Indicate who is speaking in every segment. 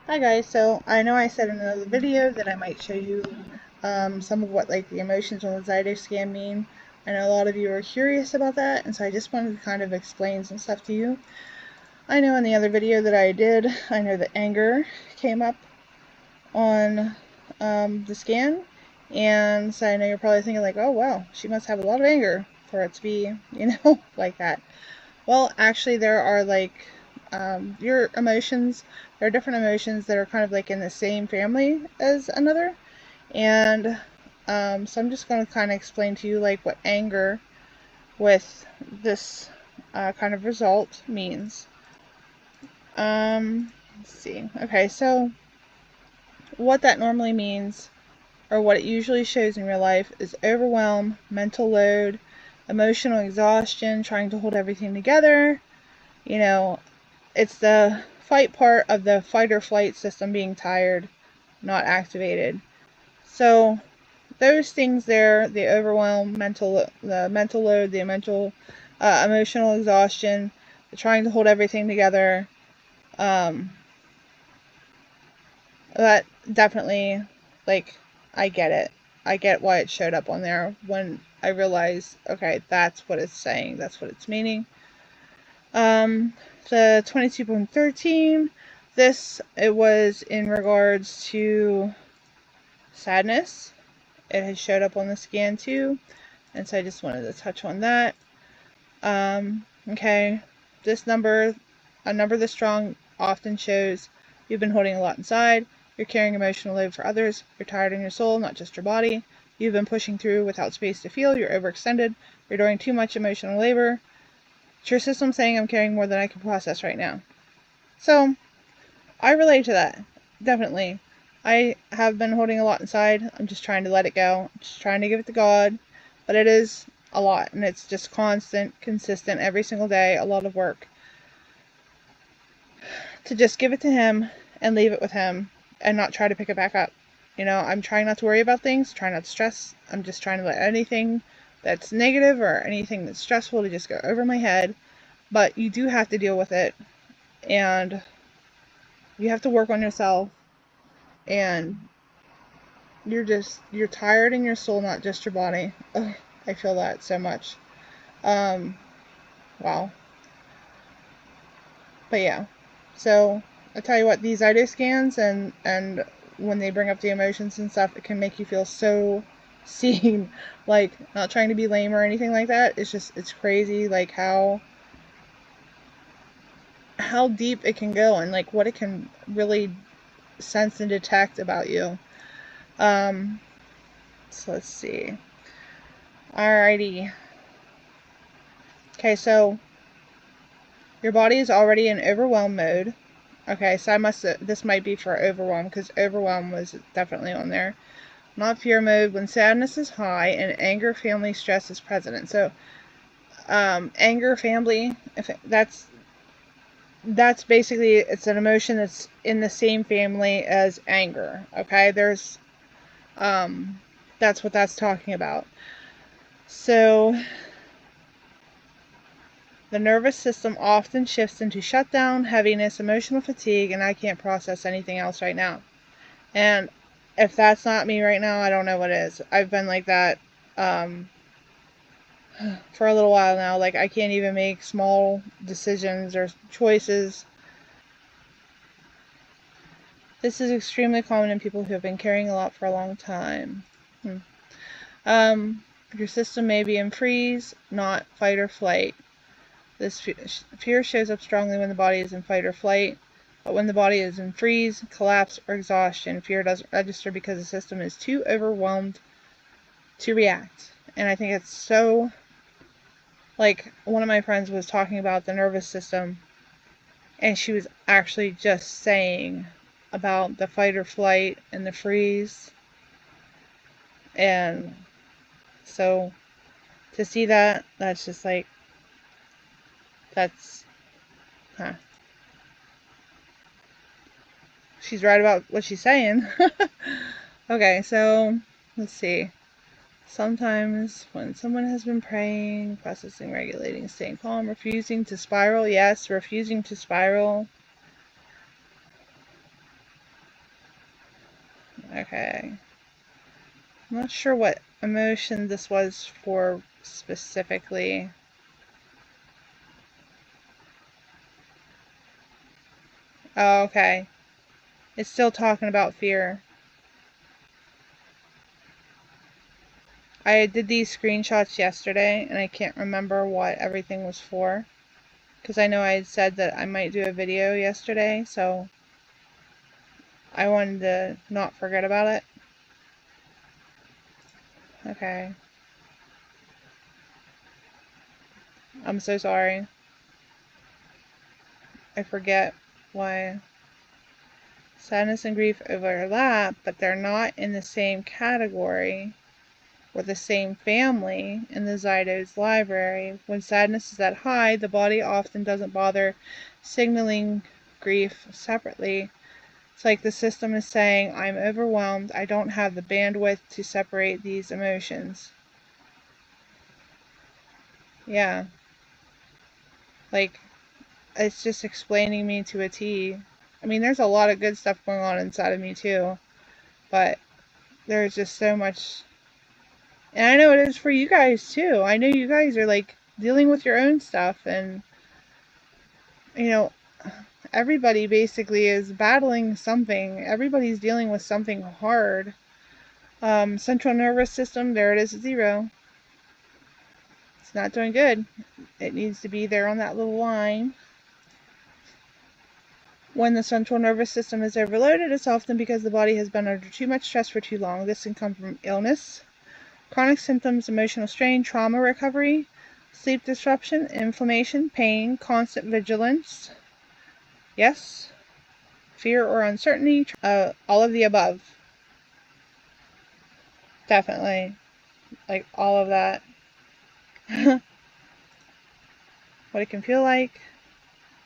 Speaker 1: Hi guys, so I know I said in another video that I might show you some of what like the emotions on the Zyto Scan mean. I know a lot of you are curious about that, and so I just wanted to kind of explain some stuff to you. I know in the other video that I did, I know that anger came up on the scan, and so I know you're probably thinking like, oh wow, she must have a lot of anger for it to be, like that. Well, actually there are like your emotions, there are different emotions that are kind of like in the same family as another. And so I'm just going to kind of explain to you like what anger with this kind of result means. Let's see. Okay, so what that normally means, or what it usually shows in real life, is overwhelm, mental load, emotional exhaustion, trying to hold everything together. It's the fight part of the fight or flight system being tired, not activated. So those things there, the overwhelm, the mental load, the emotional exhaustion, the trying to hold everything together, that definitely, like, I get it. I get why it showed up on there when I realized, okay, that's what it's saying, that's what it's meaning. The 22.13, it was in regards to sadness. It has showed up on the scan too, and so I just wanted to touch on that. Okay, this number, a number this strong, often shows you've been holding a lot inside, you're carrying emotional load for others, you're tired in your soul, not just your body, you've been pushing through without space to feel, you're overextended, you're doing too much emotional labor. It's your system saying I'm carrying more than I can process right now. So, I relate to that, definitely. I have been holding a lot inside. I'm just trying to let it go. I'm just trying to give it to God. But it is a lot, and it's just constant, consistent, every single day, a lot of work. To just give it to Him and leave it with Him and not try to pick it back up. I'm trying not to worry about things, trying not to stress. I'm just trying to let anything that's negative or anything that's stressful to just go over my head. But you do have to deal with it, and you have to work on yourself, and you're tired in your soul, not just your body. Ugh, I feel that so much. Wow. But yeah, so I tell you what, these Zyto scans and when they bring up the emotions and stuff, it can make you feel so seen. Like, not trying to be lame or anything like that. It's crazy, like how deep it can go, and like what it can really sense and detect about you. So let's see. Alrighty. Okay, so your body is already in overwhelm mode. Okay, so this might be for overwhelm, because overwhelm was definitely on there. Not fear mode when sadness is high and anger, family, stress is present. So, anger, family, that's basically, it's an emotion that's in the same family as anger. Okay, that's what that's talking about. So, the nervous system often shifts into shutdown, heaviness, emotional fatigue, and I can't process anything else right now. And if that's not me right now, I don't know what is. I've been like that for a little while now. Like, I can't even make small decisions or choices. This is extremely common in people who have been carrying a lot for a long time. Your system may be in freeze, not fight or flight. This fear shows up strongly when the body is in fight or flight, but when the body is in freeze, collapse, or exhaustion, fear doesn't register because the system is too overwhelmed to react. And I think it's so, like, one of my friends was talking about the nervous system, and she was actually just saying about the fight or flight and the freeze. And so to see that, that's just like, that's, huh. She's right about what she's saying. Okay, so let's see. Sometimes when someone has been praying, processing, regulating, staying calm, refusing to spiral. Yes, refusing to spiral. Okay. I'm not sure what emotion this was for specifically. Oh, okay. It's still talking about fear. I did these screenshots yesterday, and I can't remember what everything was for. Because I know I had said that I might do a video yesterday, so I wanted to not forget about it. Okay. I'm so sorry. I forget why. Sadness and grief overlap, but they're not in the same category or the same family in the Zyto's library. When sadness is at high, the body often doesn't bother signaling grief separately. It's like the system is saying, I'm overwhelmed, I don't have the bandwidth to separate these emotions. Yeah. Like, it's just explaining me to a T. I mean, there's a lot of good stuff going on inside of me too, but there's just so much. And I know it is for you guys too. I know you guys are like dealing with your own stuff, and you know, everybody basically is battling something. Everybody's dealing with something hard. Central nervous system, there it is at 0. It's not doing good. It needs to be there on that little line. When the central nervous system is overloaded, it's often because the body has been under too much stress for too long. This can come from illness, chronic symptoms, emotional strain, trauma recovery, sleep disruption, inflammation, pain, constant vigilance. Yes, fear or uncertainty, all of the above. Definitely. Like all of that. What it can feel like.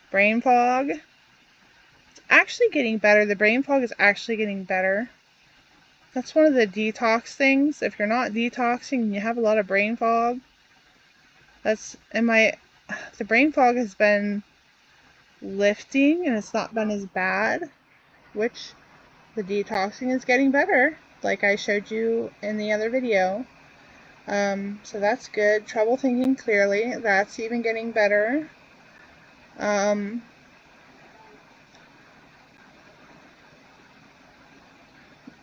Speaker 1: Brain fog. It's actually getting better. The brain fog is actually getting better. That's one of the detox things. If you're not detoxing and you have a lot of brain fog, the brain fog has been lifting and it's not been as bad, which the detoxing is getting better, like I showed you in the other video. So that's good. Trouble thinking clearly, that's even getting better.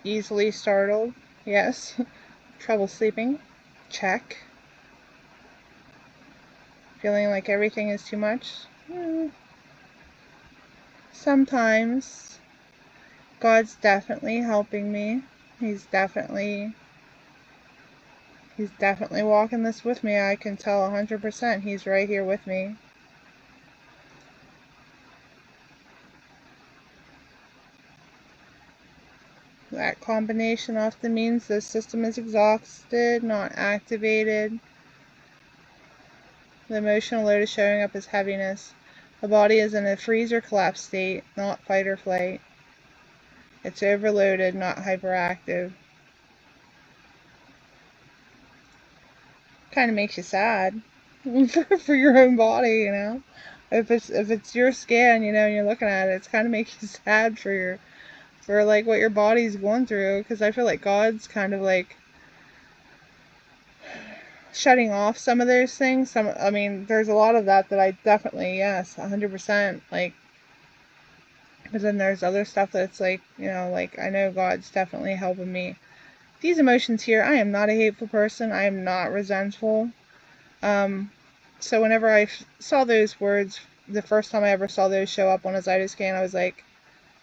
Speaker 1: Easily startled, yes. Trouble sleeping, check. Feeling like everything is too much? Sometimes. God's definitely helping me. He's definitely walking this with me. I can tell 100% he's right here with me. That combination often means the system is exhausted, not activated. The emotional load is showing up as heaviness. The body is in a freeze or collapse state, not fight or flight. It's overloaded, not hyperactive. Kind of makes you sad for your own body, you know. If it's your scan, you know, and you're looking at it, it's kind of makes you sad for like what your body's going through, because I feel like God's kind of like shutting off some of those things. I mean, there's a lot of that I definitely, yes, 100%, like, but then there's other stuff that's like, you know, like I know God's definitely helping me. These emotions here, I am not a hateful person. I am not resentful. So whenever I saw those words, the first time I ever saw those show up on a Zyto Scan, I was like,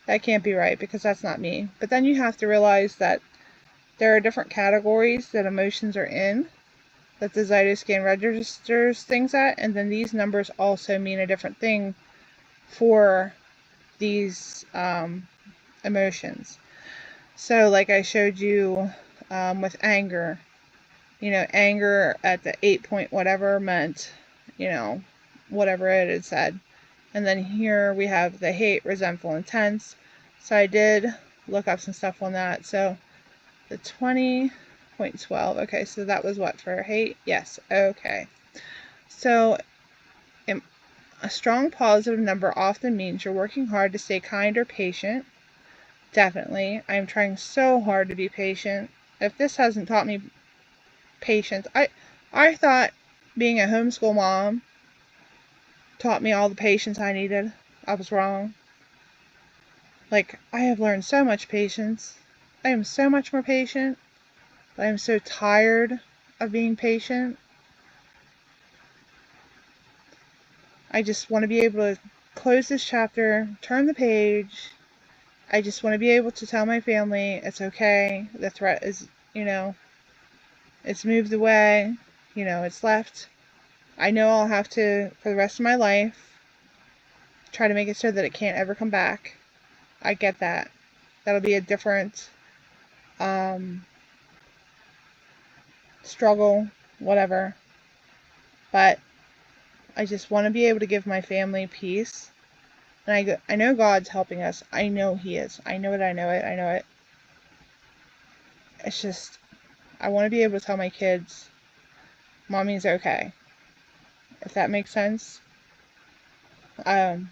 Speaker 1: that can't be right, because that's not me. But then you have to realize that there are different categories that emotions are in, that the Zyto Scan registers things at, and then these numbers also mean a different thing for these emotions. So like I showed you with anger, you know, anger at the 8 point whatever meant, you know, whatever it had said. And then here we have the hate, resentful, intense. So I did look up some stuff on that. So the 20.12. Okay, so that was what for hate? Yes. Okay. So a strong positive number often means you're working hard to stay kind or patient. Definitely. I'm trying so hard to be patient. If this hasn't taught me patience, I thought being a homeschool mom taught me all the patience I needed. I was wrong. Like, I have learned so much patience. I am so much more patient. But I am so tired of being patient. I just want to be able to close this chapter, turn the page. I just want to be able to tell my family it's okay. The threat is, it's moved away. It's left. I know I'll have to, for the rest of my life, try to make it so that it can't ever come back. I get that. That'll be a different struggle, whatever. But I just want to be able to give my family peace. And I know God's helping us. I know He is. I know it, I know it, I know it. It's just, I want to be able to tell my kids, Mommy's okay. If that makes sense. I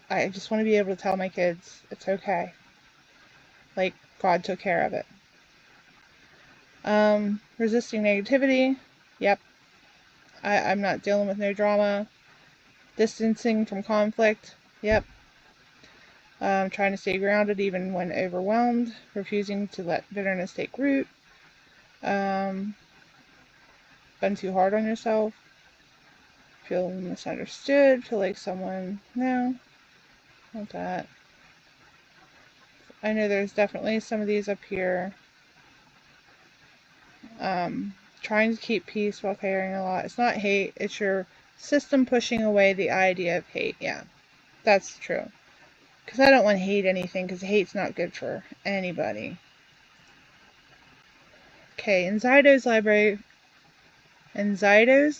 Speaker 1: just want to be able to tell my kids, it's okay. Like, God took care of it. Resisting negativity. Yep. I'm not dealing with no drama. Distancing from conflict. Yep. Trying to stay grounded even when overwhelmed. Refusing to let bitterness take root. Been too hard on yourself. Feel misunderstood. Feel like someone. No. Not that. I know there's definitely some of these up here. Trying to keep peace while caring a lot. It's not hate. It's your system pushing away the idea of hate. Yeah. That's true. Because I don't want to hate anything, because hate's not good for anybody. Okay, in Zyto's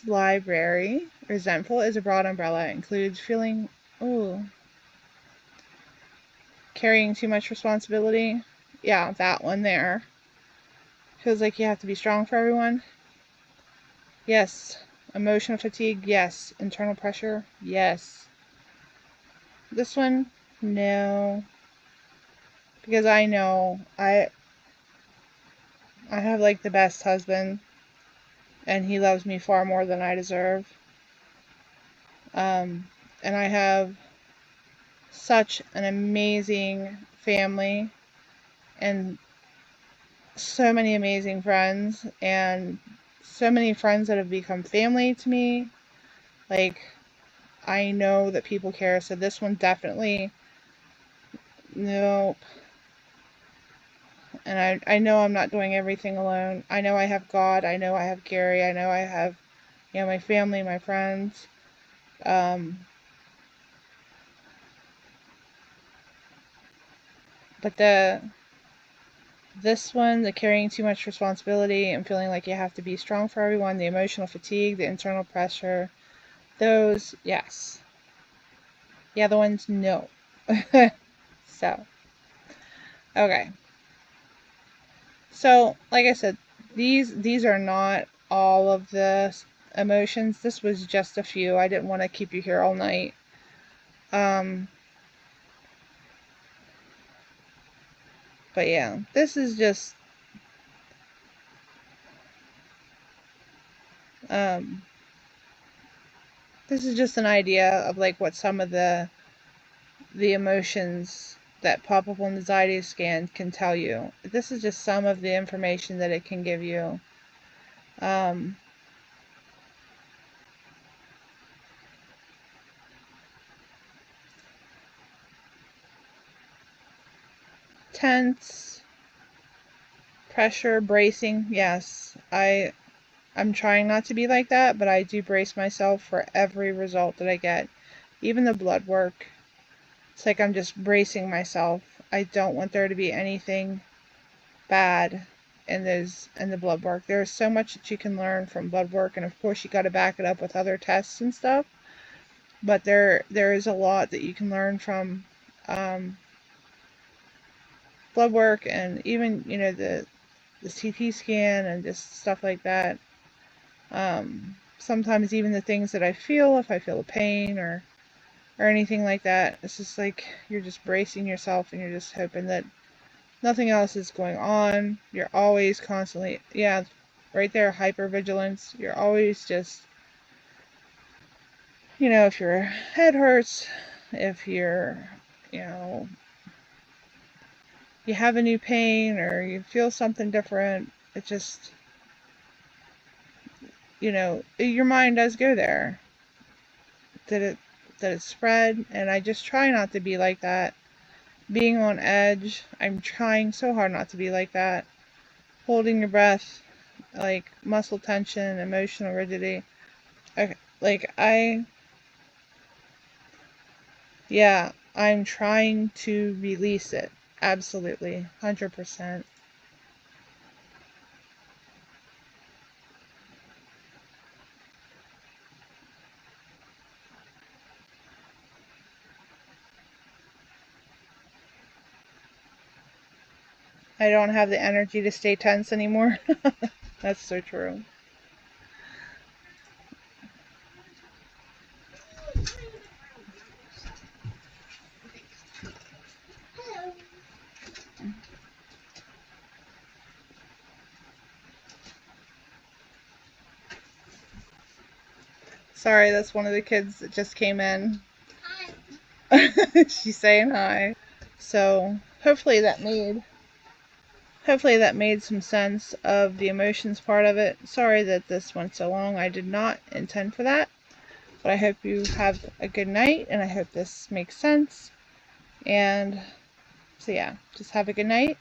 Speaker 1: library, resentful is a broad umbrella. It includes feeling, carrying too much responsibility. Yeah, that one there. Feels like you have to be strong for everyone. Yes. Emotional fatigue. Yes. Internal pressure. Yes. This one, no. Because I know I have like the best husband, and he loves me far more than I deserve. And I have such an amazing family and so many amazing friends, and so many friends that have become family to me. Like, I know that people care, so this one definitely, nope. And I know I'm not doing everything alone. I know I have God. I know I have Gary. I know I have, my family, my friends. But this one, the carrying too much responsibility and feeling like you have to be strong for everyone, the emotional fatigue, the internal pressure, those, yes. The other ones, no. So, okay. So, like I said, these are not all of the emotions. This was just a few. I didn't want to keep you here all night. But yeah, this is just an idea of like what some of the emotions that pop up on the Zyto Scan can tell you. This is just some of the information that it can give you. Tense, pressure, bracing. Yes, I'm trying not to be like that, but I do brace myself for every result that I get. Even the blood work. It's like I'm just bracing myself. I don't want there to be anything bad in the blood work. There's so much that you can learn from blood work, and of course you got to back it up with other tests and stuff. But there is a lot that you can learn from blood work, and even the CT scan and just stuff like that. Sometimes even the things that I feel, if I feel a pain or or anything like that. It's just like you're just bracing yourself and you're just hoping that nothing else is going on. You're always constantly, yeah, right there, hypervigilance. You're always just, you know, if your head hurts, if you're, you know, you have a new pain or you feel something different, it just, you know, your mind does go there. Did it spread? And I just try not to be like that. Being on edge, I'm trying so hard not to be like that. Holding your breath, like muscle tension, emotional rigidity. Yeah, I'm trying to release it. Absolutely, 100%. I don't have the energy to stay tense anymore. That's so true. Sorry, that's one of the kids that just came in. Hi. She's saying hi. So hopefully that made some sense of the emotions part of it. Sorry that this went so long. I did not intend for that. But I hope you have a good night, and I hope this makes sense. And so yeah, just have a good night,